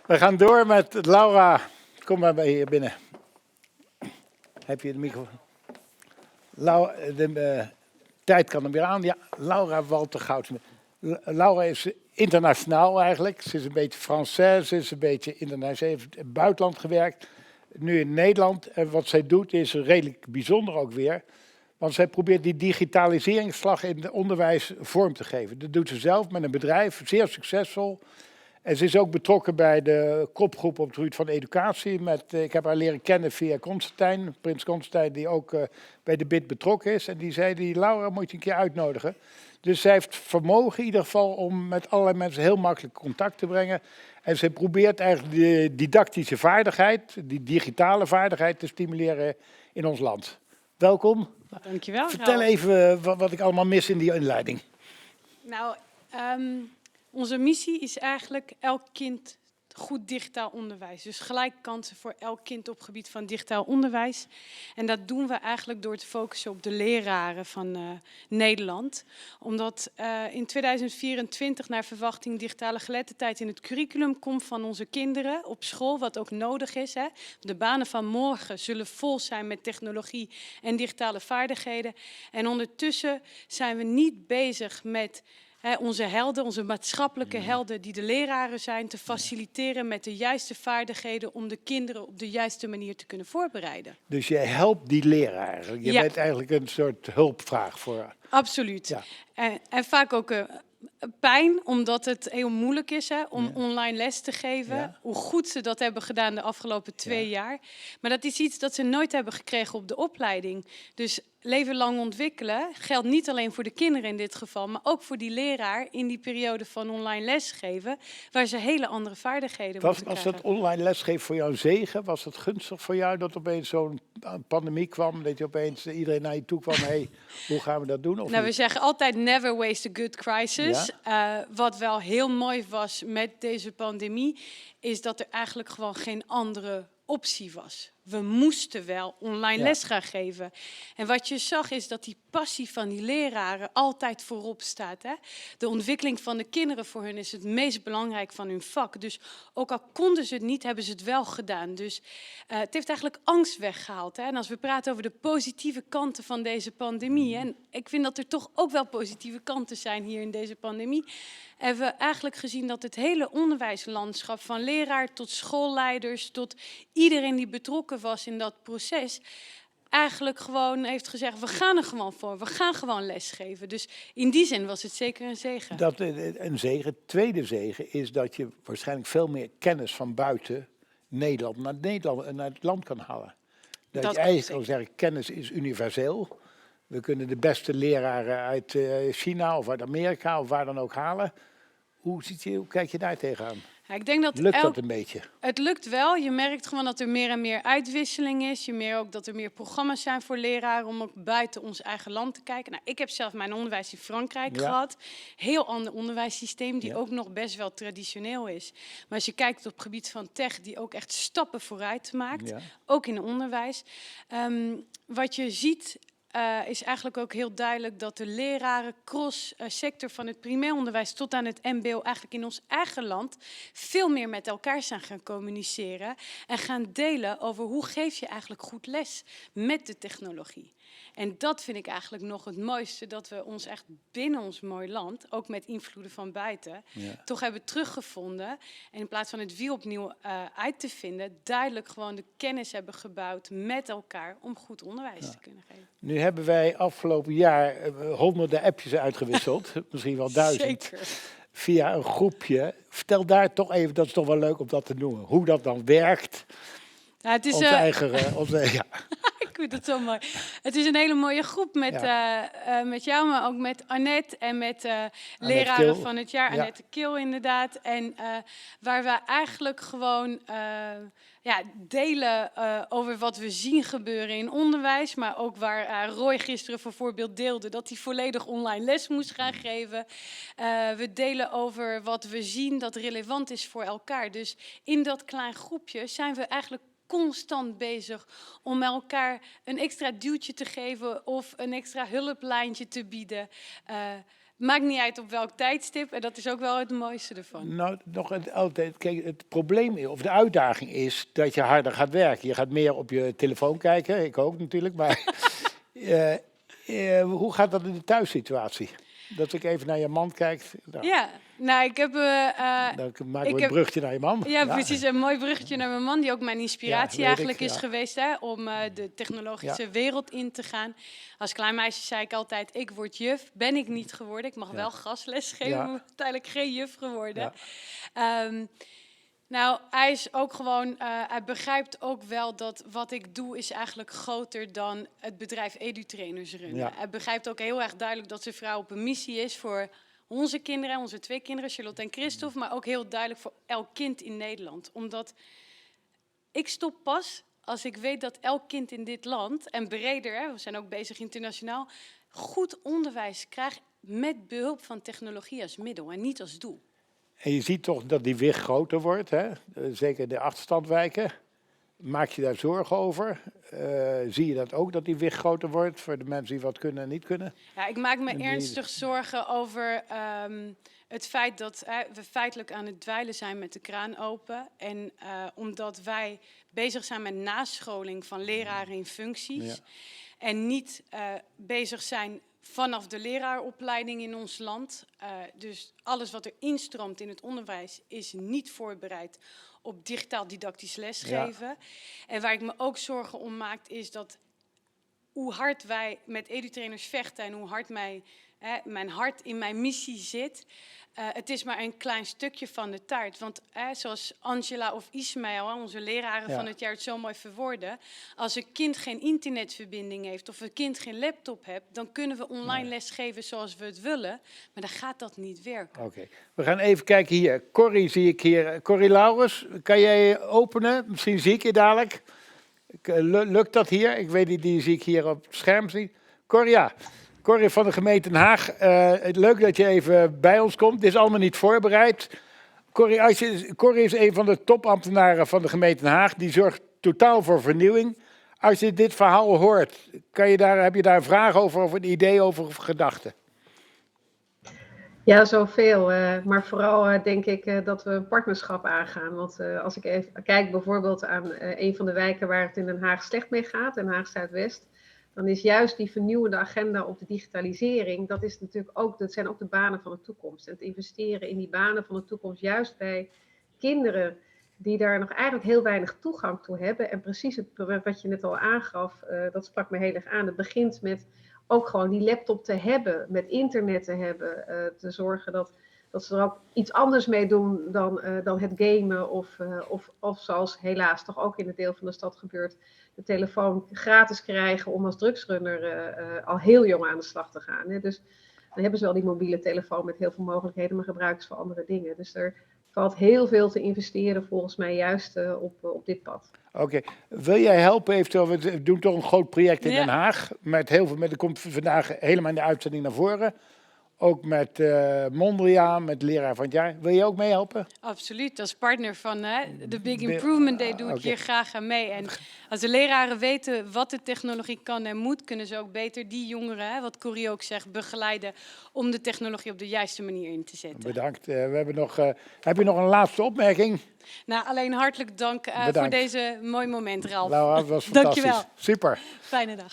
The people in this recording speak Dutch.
We gaan door met Laura. Kom maar bij hier binnen. Heb je de microfoon? Laura, de tijd kan er weer aan. Ja, Laura Walter-Goud. Laura is internationaal eigenlijk. Ze is een beetje Française, ze is een beetje internationaal. Ze heeft in het buitenland gewerkt, nu in Nederland. En wat zij doet is redelijk bijzonder ook weer. Want zij probeert die digitaliseringsslag in het onderwijs vorm te geven. Dat doet ze zelf met een bedrijf, zeer succesvol. En ze is ook betrokken bij de kopgroep op het gebied van educatie. Ik heb haar leren kennen via Constantijn, Prins Constantijn, die ook bij de BID betrokken is. En die zei, die Laura moet je een keer uitnodigen. Dus zij heeft vermogen in ieder geval om met allerlei mensen heel makkelijk contact te brengen. En ze probeert eigenlijk de didactische vaardigheid, die digitale vaardigheid te stimuleren in ons land. Welkom. Dankjewel. Vertel even wat ik allemaal mis in die inleiding. Nou, onze missie is eigenlijk elk kind goed digitaal onderwijs. Dus gelijke kansen voor elk kind op het gebied van digitaal onderwijs. En dat doen we eigenlijk door te focussen op de leraren van Nederland. Omdat in 2024 naar verwachting digitale geletterdheid in het curriculum komt van onze kinderen op school, wat ook nodig is. Hè. De banen van morgen zullen vol zijn met technologie en digitale vaardigheden. En ondertussen zijn we niet bezig met onze helden, onze maatschappelijke helden die de leraren zijn, te faciliteren met de juiste vaardigheden om de kinderen op de juiste manier te kunnen voorbereiden. Dus jij helpt die leraren. Je bent eigenlijk een soort hulpvraag voor haar. Absoluut. Ja. En vaak ook pijn, omdat het heel moeilijk is om online les te geven. Ja. Hoe goed ze dat hebben gedaan de afgelopen 2 jaar. Maar dat is iets dat ze nooit hebben gekregen op de opleiding. Dus leven lang ontwikkelen geldt niet alleen voor de kinderen in dit geval, maar ook voor die leraar in die periode van online lesgeven, waar ze hele andere vaardigheden moeten krijgen. Was dat online lesgeven voor jou een zegen? Was het gunstig voor jou dat opeens zo'n pandemie kwam, dat je opeens iedereen naar je toe kwam, hey, hoe gaan we dat doen? Of nou, we zeggen altijd never waste a good crisis. Ja? Wat wel heel mooi was met deze pandemie, is dat er eigenlijk gewoon geen andere optie was. We moesten wel online les gaan geven. En wat je zag is dat die passie van die leraren altijd voorop staat. Hè? De ontwikkeling van de kinderen voor hun is het meest belangrijk van hun vak. Dus ook al konden ze het niet, hebben ze het wel gedaan. Dus het heeft eigenlijk angst weggehaald. Hè? En als we praten over de positieve kanten van deze pandemie, en ik vind dat er toch ook wel positieve kanten zijn hier in deze pandemie, hebben we eigenlijk gezien dat het hele onderwijslandschap, van leraar tot schoolleiders, tot iedereen die betrokken was in dat proces, eigenlijk gewoon heeft gezegd, we gaan er gewoon voor, we gaan gewoon lesgeven. Dus in die zin was het zeker een zegen. Dat een zegen. Tweede zegen is dat je waarschijnlijk veel meer kennis van buiten Nederland naar het land kan halen. Dat je eigenlijk al zegt, kennis is universeel. We kunnen de beste leraren uit China of uit Amerika of waar dan ook halen. Hoe kijk je daar tegenaan? Ja, ik denk dat lukt dat een beetje? Het lukt wel. Je merkt gewoon dat er meer en meer uitwisseling is. Je merkt ook dat er meer programma's zijn voor leraren om ook buiten ons eigen land te kijken. Nou, ik heb zelf mijn onderwijs in Frankrijk gehad. Heel ander onderwijssysteem die ook nog best wel traditioneel is. Maar als je kijkt op het gebied van tech, die ook echt stappen vooruit maakt. Ook in het onderwijs. Wat je ziet is eigenlijk ook heel duidelijk dat de leraren cross-sector van het primair onderwijs tot aan het mbo eigenlijk in ons eigen land veel meer met elkaar zijn gaan communiceren en gaan delen over hoe geef je eigenlijk goed les met de technologie. En dat vind ik eigenlijk nog het mooiste, dat we ons echt binnen ons mooi land, ook met invloeden van buiten, toch hebben teruggevonden. En in plaats van het wiel opnieuw uit te vinden, duidelijk gewoon de kennis hebben gebouwd met elkaar om goed onderwijs te kunnen geven. Nu hebben wij afgelopen jaar honderden appjes uitgewisseld, misschien wel 1000. Zeker. Via een groepje. Vertel daar toch even, dat is toch wel leuk om dat te noemen, hoe dat dan werkt. Ja, het is onze eigen... Ik vind het zo mooi. Het is een hele mooie groep met jou, maar ook met Annette en met leraren van het jaar. Annette Kil inderdaad. En waar we eigenlijk gewoon delen over wat we zien gebeuren in onderwijs. Maar ook waar Roy gisteren bijvoorbeeld deelde dat hij volledig online les moest gaan geven. We delen over wat we zien dat relevant is voor elkaar. Dus in dat klein groepje zijn we eigenlijk constant bezig om elkaar een extra duwtje te geven of een extra hulplijntje te bieden. Maakt niet uit op welk tijdstip. En dat is ook wel het mooiste ervan. Nou, altijd, kijk, het probleem of de uitdaging is dat je harder gaat werken. Je gaat meer op je telefoon kijken, ik ook natuurlijk, maar hoe gaat dat in de thuissituatie? Dat ik even naar je man kijk. Nou, Ja, nou, ik heb... dan maken we een brugje naar je man. Ja, precies. Een mooi bruggetje naar mijn man, die ook mijn inspiratie eigenlijk is ja. geweest, hè, om de technologische wereld in te gaan. Als klein meisje zei ik altijd, ik word juf. Ben ik niet geworden. Ik mag wel gastles geven, maar uiteindelijk geen juf geworden. Ja. Nou, hij is ook gewoon, hij begrijpt ook wel dat wat ik doe is eigenlijk groter dan het bedrijf EduTrainers runnen. Ja. Hij begrijpt ook heel erg duidelijk dat zijn vrouw op een missie is voor onze kinderen, onze 2 kinderen, Charlotte en Christophe, maar ook heel duidelijk voor elk kind in Nederland. Omdat ik stop pas als ik weet dat elk kind in dit land, en breder, hè, we zijn ook bezig internationaal, goed onderwijs krijgt met behulp van technologie als middel en niet als doel. En je ziet toch dat die wicht groter wordt, hè? Zeker de achterstandwijken. Maak je daar zorgen over? Zie je dat ook, dat die wicht groter wordt voor de mensen die wat kunnen en niet kunnen? Ja, ik maak me ernstig zorgen over het feit dat we feitelijk aan het dweilen zijn met de kraan open. En omdat wij bezig zijn met nascholing van leraren in functies en niet bezig zijn vanaf de leraaropleiding in ons land. Dus alles wat er instroomt in het onderwijs is niet voorbereid op digitaal didactisch lesgeven. Ja. En waar ik me ook zorgen om maak is dat hoe hard wij met EduTrainers vechten en hoe hard mijn hart in mijn missie zit. Het is maar een klein stukje van de taart. Want zoals Angela of Ismaël, onze leraren van het jaar, het zo mooi verwoorden. Als een kind geen internetverbinding heeft of een kind geen laptop heeft, dan kunnen we online les geven zoals we het willen. Maar dan gaat dat niet werken. Oké. We gaan even kijken hier. Corrie zie ik hier. Corrie Laurens, kan jij openen? Misschien zie ik je dadelijk. Lukt dat hier? Ik weet niet, die zie ik hier op het scherm zien. Corrie van de gemeente Den Haag, leuk dat je even bij ons komt. Dit is allemaal niet voorbereid. Corrie is een van de topambtenaren van de gemeente Den Haag. Die zorgt totaal voor vernieuwing. Als je dit verhaal hoort, heb je daar een vraag over of een idee over of gedachten? Ja, zoveel. Maar vooral denk ik dat we een partnerschap aangaan. Want als ik even kijk bijvoorbeeld aan een van de wijken waar het in Den Haag slecht mee gaat, Den Haag Zuidwest, dan is juist die vernieuwende agenda op de digitalisering, dat zijn ook de banen van de toekomst. En het investeren in die banen van de toekomst, juist bij kinderen die daar nog eigenlijk heel weinig toegang toe hebben. En precies wat je net al aangaf, dat sprak me heel erg aan. Het begint met ook gewoon die laptop te hebben, met internet te hebben, te zorgen dat ze er ook iets anders mee doen dan het gamen of zoals helaas toch ook in het deel van de stad gebeurt, de telefoon gratis krijgen om als drugsrunner al heel jong aan de slag te gaan. Hè. Dus dan hebben ze wel die mobiele telefoon met heel veel mogelijkheden, maar gebruiken ze voor andere dingen. Dus er valt heel veel te investeren volgens mij juist op dit pad. Oké. Wil jij helpen eventueel? We doen toch een groot project in Den Haag. Er komt vandaag helemaal in de uitzending naar voren. Ook met Mondriaan, met leraar van het jaar. Wil je ook meehelpen? Absoluut. Als partner van de Big Improvement Day doe ik hier graag aan mee. En als de leraren weten wat de technologie kan en moet, kunnen ze ook beter die jongeren, wat Corrie ook zegt, begeleiden om de technologie op de juiste manier in te zetten. Bedankt. Heb je nog een laatste opmerking? Nou, alleen hartelijk dank voor deze mooi moment, Ralf. Laura, dat was fantastisch. Dankjewel. Super. Fijne dag.